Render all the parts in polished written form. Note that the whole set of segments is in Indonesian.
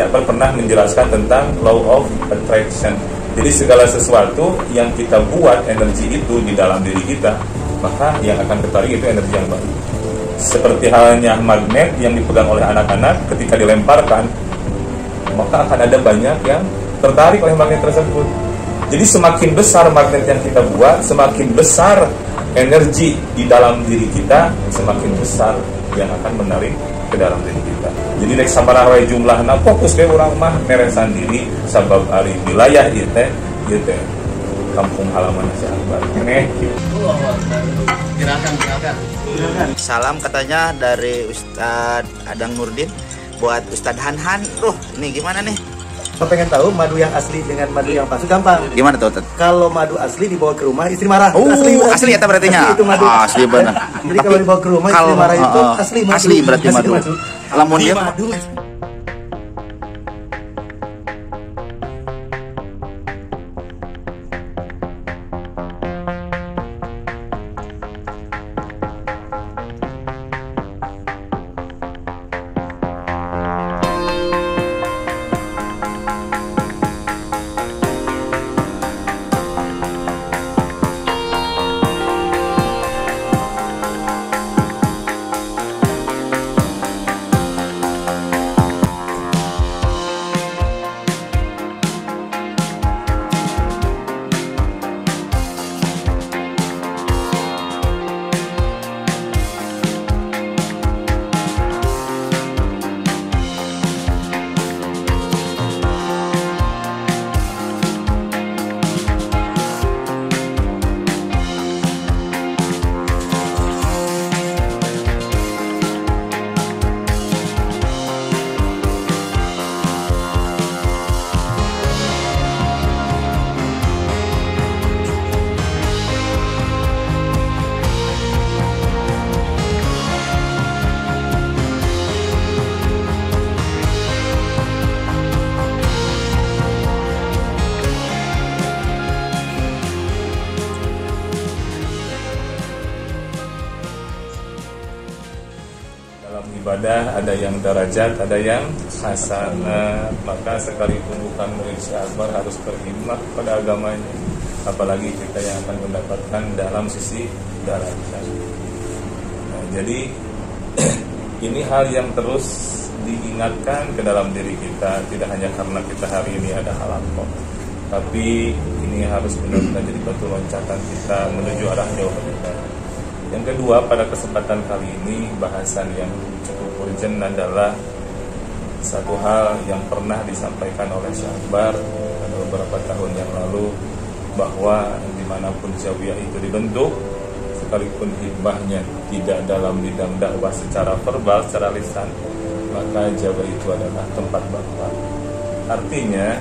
Syekh Akbar pernah menjelaskan tentang law of attraction. Jadi segala sesuatu yang kita buat energi itu di dalam diri kita, maka yang akan tertarik itu energi yang baik. Seperti halnya magnet yang dipegang oleh anak-anak, ketika dilemparkan, maka akan ada banyak yang tertarik oleh magnet tersebut. Jadi semakin besar magnet yang kita buat, semakin besar energi di dalam diri kita, semakin besar yang akan menarik ke dalam diri kita. Jadi nek sabaraha wae jumlahna, fokus ke urang mah meresan diri sabab ari wilayah ieu teh kampung halaman Syekh Akbar. Gerakan. Salam katanya dari Ustadz Adang Nurdin buat Ustadz Hanhan. Ini gimana nih? Kalau pengen tahu madu yang asli dengan madu yang palsu gampang. Gimana tuh? Kalau madu asli dibawa ke rumah istri marah. Asli ya berarti nya. Itu madu. Asli benar. Jadi kalau dibawa ke rumah istri marah itu asli madu. Asli berarti madu. Lamun dia madu. Ibadah ada yang derajat, ada yang hasanah. Maka sekalipun bukan murid Syekh Akbar harus berhimmat pada agamanya, apalagi kita yang akan mendapatkan dalam sisi derajat. Nah, jadi ini hal yang terus diingatkan ke dalam diri kita, tidak hanya karena kita hari ini ada halaqah, tapi ini harus benar-benar jadi batu loncatan kita menuju arah jauh lebih baik. Yang kedua, pada kesempatan kali ini bahasan yang cukup urgent adalah satu hal yang pernah disampaikan oleh Syekh Akbar beberapa tahun yang lalu, bahwa dimanapun Zawiyah itu dibentuk, sekalipun hibahnya tidak dalam bidang dakwah secara verbal, secara lisan, maka Zawiyah itu adalah tempat dakwah. Artinya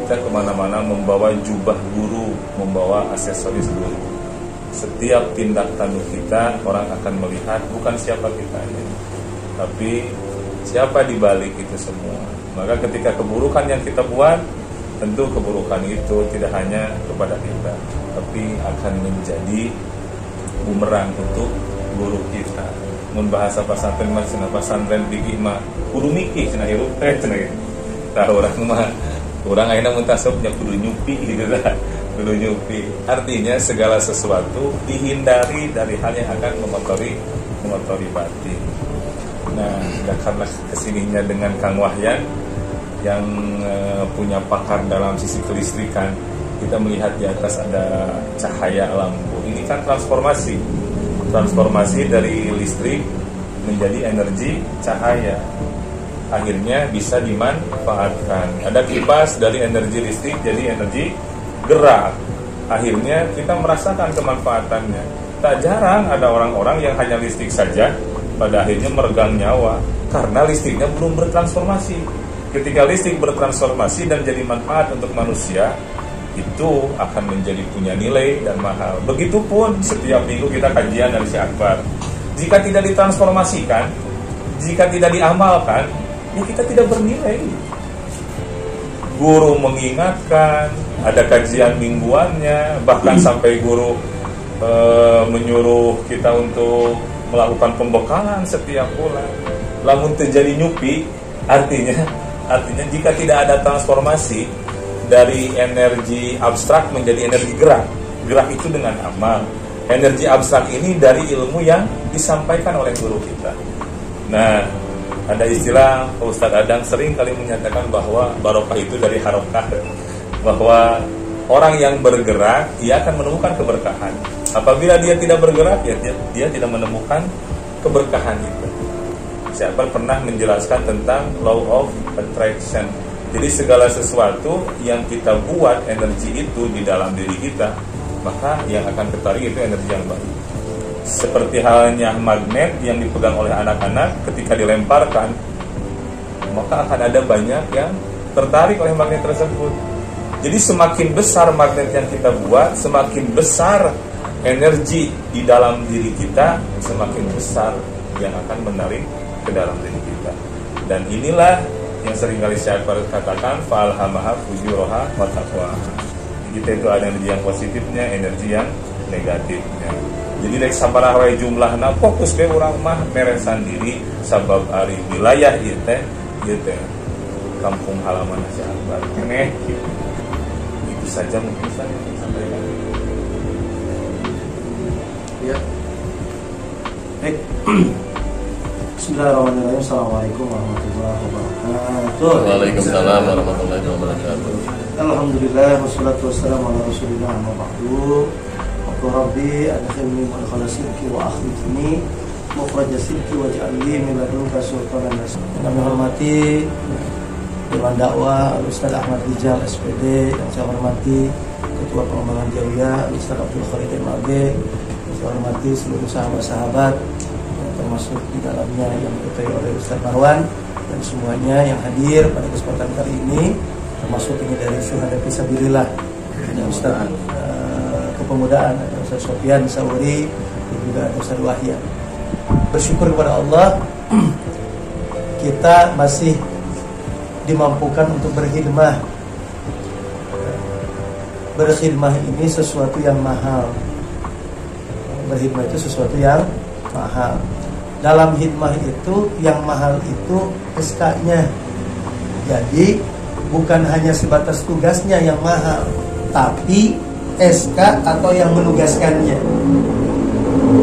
kita kemana-mana membawa jubah guru, membawa aksesoris guru. Setiap tindak tanduk kita, orang akan melihat bukan siapa kita ini, tapi siapa di balik itu semua. Maka ketika keburukan yang kita buat, tentu keburukan itu tidak hanya kepada kita, tapi akan menjadi bumerang untuk guru kita. Mun bahasa pesantren mah cenah pesantren bigih mah kudu mikir cenah hirup teh cenah. Tah urang mah urang ayeuna mun tasawufnya kudu nyupi gitu lah. Kudu nyupi. Artinya segala sesuatu dihindari dari hal yang akan mengotori batin. Nah, karena kesininya dengan Kang Wahyan yang punya pakar dalam sisi kelistrikan, kita melihat di atas ada cahaya lampu. Ini kan transformasi dari listrik menjadi energi cahaya, akhirnya bisa dimanfaatkan. Ada kipas dari energi listrik jadi energi gerak, akhirnya kita merasakan kemanfaatannya. Tak jarang ada orang-orang yang hanya listrik saja, pada akhirnya meregang nyawa karena listriknya belum bertransformasi. Ketika listrik bertransformasi dan jadi manfaat untuk manusia, itu akan menjadi punya nilai dan mahal. Begitupun setiap minggu kita kajian dari Syekh Akbar. Jika tidak ditransformasikan, jika tidak diamalkan, ya kita tidak bernilai. Guru mengingatkan, ada kajian mingguannya, bahkan sampai guru menyuruh kita untuk melakukan pembekalan setiap bulan. Lamun terjadi nyupi, artinya Artinya jika tidak ada transformasi dari energi abstrak menjadi energi gerak, gerak itu dengan amal. Energi abstrak ini dari ilmu yang disampaikan oleh guru kita. Nah, ada istilah Ustadz Adang sering kali menyatakan bahwa barokah itu dari harokah, bahwa orang yang bergerak dia akan menemukan keberkahan. Apabila dia tidak bergerak, ya dia tidak menemukan keberkahan itu. Siapa pernah menjelaskan tentang law of attraction. Jadi segala sesuatu yang kita buat energi itu di dalam diri kita, maka yang akan ketarik itu energi yang baik. Seperti halnya magnet yang dipegang oleh anak-anak, ketika dilemparkan, maka akan ada banyak yang tertarik oleh magnet tersebut. Jadi semakin besar magnet yang kita buat, semakin besar energi di dalam diri kita, semakin besar yang akan menarik ke dalam diri kita. Dan inilah yang seringkali saya katakan, falhamaha fujuraha wa taqwaha. Kita itu ada energi yang positifnya, energi yang negatifnya. Jadi dari sabaraha wae jumlahna fokus ke urang mah meresan diri sabab ari wilayah ieu teh kampung halaman si Akbar. Keneh gitu. Itu saja mungkin saya sampaikan. Ya. Baik. Bismillahirrahmanirrahim. Assalamualaikum warahmatullahi wabarakatuh. Waalaikumsalam warahmatullahi wabarakatuh. Alhamdulillah wassalatu wassalamu ala rasulillah amma ba'du. Rabbi adkhilni mudkhala sidqi wa akhrijni mukhraja sidqi waj'alni min ladunka sultanan nasir. Kami hormati Dewan Dakwah Ustaz Ahmad Rijal SPD, yang saya hormati Ketua Pengembangan Jauhiyah Ustaz Abdul Khalid Mage, saya hormati seluruh sahabat-sahabat termasuk di dalamnya yang diketuai oleh Ustaz Marwan dan semuanya yang hadir pada kesempatan kali ini, termasuk ini dari Syuhada Fisabilillah, ada Ustaz Kepemudaan, ada Ustaz Sofyan Sauri, dan juga ada Ustaz Wahya. Bersyukur kepada Allah kita masih dimampukan untuk berkhidmah. Berkhidmah ini sesuatu yang mahal. Berkhidmah itu sesuatu yang mahal. Dalam khidmah itu yang mahal itu SK-nya. Jadi bukan hanya sebatas tugasnya yang mahal, tapi SK atau yang menugaskannya.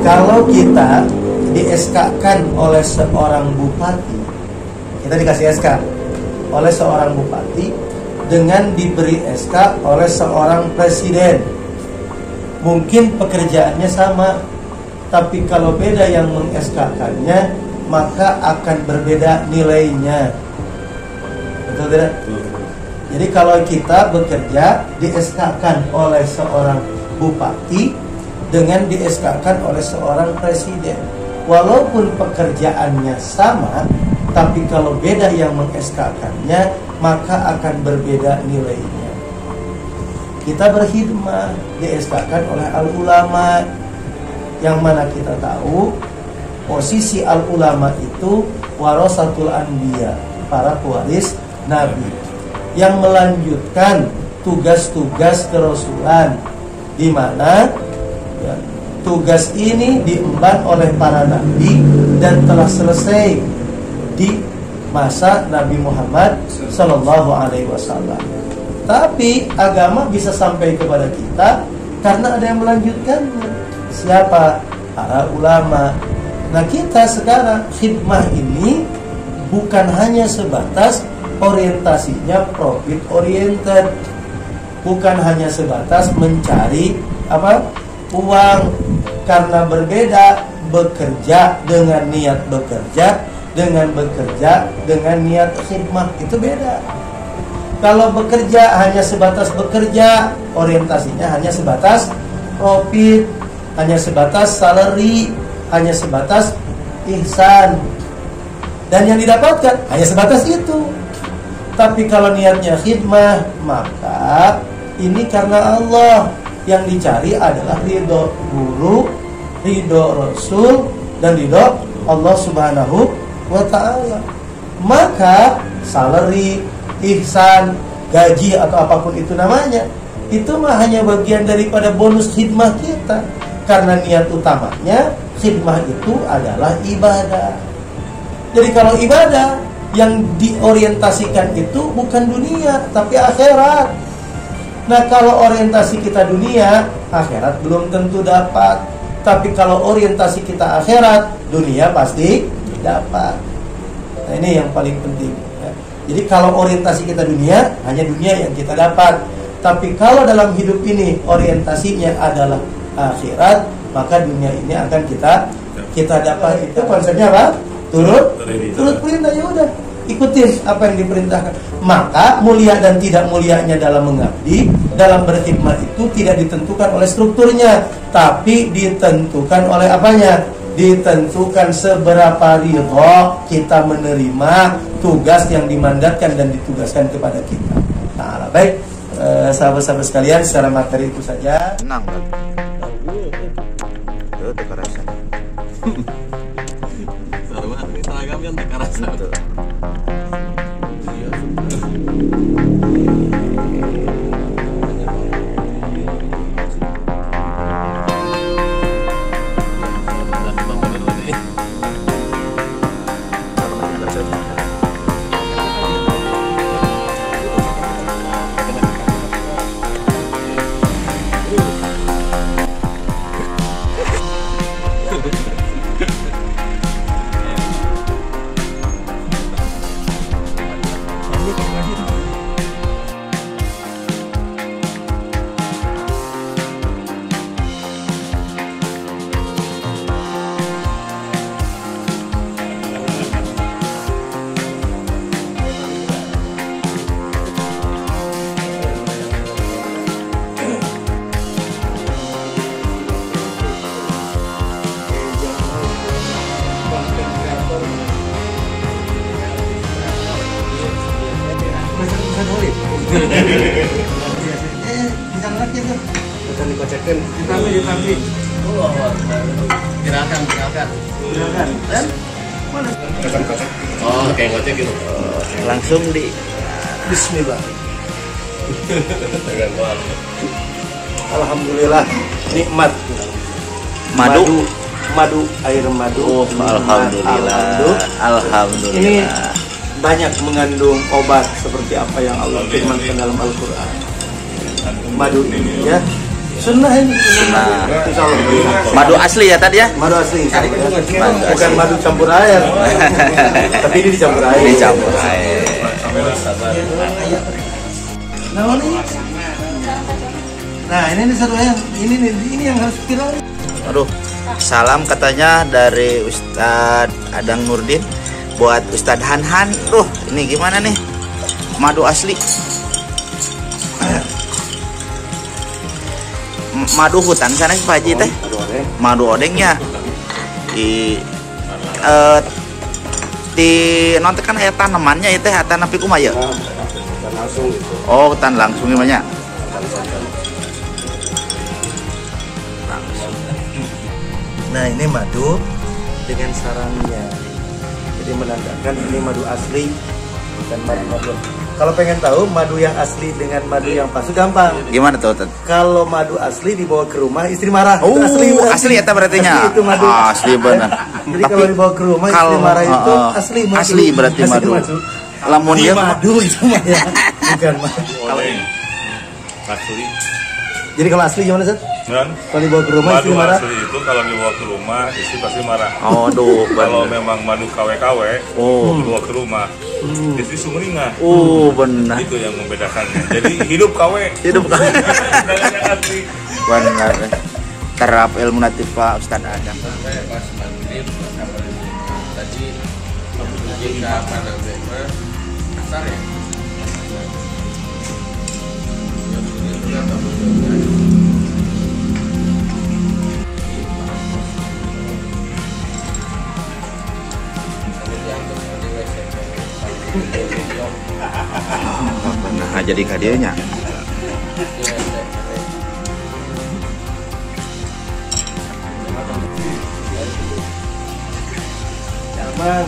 Kalau kita di SK-kan oleh seorang bupati, kita dikasih SK oleh seorang bupati dengan diberi SK oleh seorang presiden, mungkin pekerjaannya sama, tapi kalau beda yang meng-SK-kannya, maka akan berbeda nilainya. Betul tidak? Jadi kalau kita bekerja di SK-kan oleh seorang bupati dengan di SK-kan oleh seorang presiden, walaupun pekerjaannya sama, tapi kalau beda yang meng-SK-kannya, maka akan berbeda nilainya. Kita berkhidmah di SK-kan oleh al-ulama, yang mana kita tahu posisi al-ulama itu warasatul anbiya, para pewaris nabi, yang melanjutkan tugas-tugas kerasulan, di mana ya, tugas ini diemban oleh para nabi dan telah selesai di masa Nabi Muhammad Sallallahu Alaihi Wasallam. Tapi agama bisa sampai kepada kita karena ada yang melanjutkannya. Siapa? Para ulama. Nah, kita sekarang khidmah ini bukan hanya sebatas orientasinya profit oriented, bukan hanya sebatas mencari uang, karena berbeda bekerja dengan niat bekerja dengan bekerja dengan niat khidmah, itu beda. Kalau bekerja hanya sebatas bekerja, orientasinya hanya sebatas profit, hanya sebatas salary, hanya sebatas ihsan, dan yang didapatkan hanya sebatas itu. Tapi kalau niatnya khidmah, maka ini karena Allah. Yang dicari adalah ridho guru, ridho Rasul, dan ridho Allah Subhanahu wa ta'ala. Maka salary, ihsan, gaji atau apapun itu namanya, itu mah hanya bagian daripada bonus khidmah kita. Karena niat utamanya khidmah itu adalah ibadah. Jadi kalau ibadah Yang diorientasikan itu bukan dunia, tapi akhirat. Nah, kalau orientasi kita dunia, akhirat belum tentu dapat. Tapi kalau orientasi kita akhirat, dunia pasti dapat. Nah, ini yang paling penting ya. Jadi kalau orientasi kita dunia, hanya dunia yang kita dapat. Tapi kalau dalam hidup ini orientasinya adalah akhirat, maka dunia ini akan kita dapat. Itu konsepnya apa? Turut perintah, ya udah, ikutin apa yang diperintahkan. Maka mulia dan tidak mulianya dalam mengabdi, dalam berkhidmat itu tidak ditentukan oleh strukturnya, tapi ditentukan oleh apanya? Ditentukan seberapa ridho kita menerima tugas yang dimandatkan dan ditugaskan kepada kita. Nah, baik, sahabat-sahabat sekalian, secara materi itu saja. Tenang, tuh kekerasan. Sarwa ini teragam yang kekerasan. Bukan dikocekin, ditampi. Gerakan. Dan mana? Oh, kayak ngocek gitu. Langsung di Bismillah. Dengan wal. Alhamdulillah, nikmat. Madu, air madu. Oh, alhamdulillah. Ini banyak mengandung obat seperti apa yang Allah firmankan dalam Al-Quran. Madu ini ya, sunnah ini. Nah, Insya Allah. madu asli ya tadi ya? Madu asli, insya Allah, ya. Madu Bukan asli. madu campur air. Tapi ini dicampur air. Dicampur air. Nah, ini satu yang ini yang harus viral. Aduh, salam katanya dari Ustadz Adang Nurdin buat Ustadz Hanhan. Ini gimana nih? Madu asli. Madu hutan sana Pak Haji teh. Madu odengnya. Di nonton kan aya tanamannya itu teh tanam pikum aya. Langsung gitu. Oh, hutan langsung gimana? Nah, ini madu dengan sarangnya. Jadi menandakan ini madu asli, bukan madu. Kalau pengen tahu madu yang asli dengan madu yang palsu gampang. Gimana tuh? Kalau madu asli dibawa ke rumah istri marah. Oh, Itu asli eta berarti nya. Asli itu madu. Asli benar. Jadi kalau dibawa ke rumah istri marah itu asli madu. Asli berarti madu. Lamun dia madu itu mah ya. Bukan madu. Asli. Jadi kalau asli gimana, Seth? Dan Kalau dibawa ke rumah istri madu marah. asli itu kalau dibawa ke rumah istri pasti marah. Oh, aduh, Kalau benar. memang madu KW-KW dibawa ke rumah istri sumringah. Oh, benar. Itu yang membedakannya. Jadi hidup KW. Hidup kan. Dengan yang asli. Benar. Terap ilmu natif Pak Ustadz Adang. Saya pas maghrib tadi jika pada tema kasar ya. Nah, jadi kadieunya. Bang.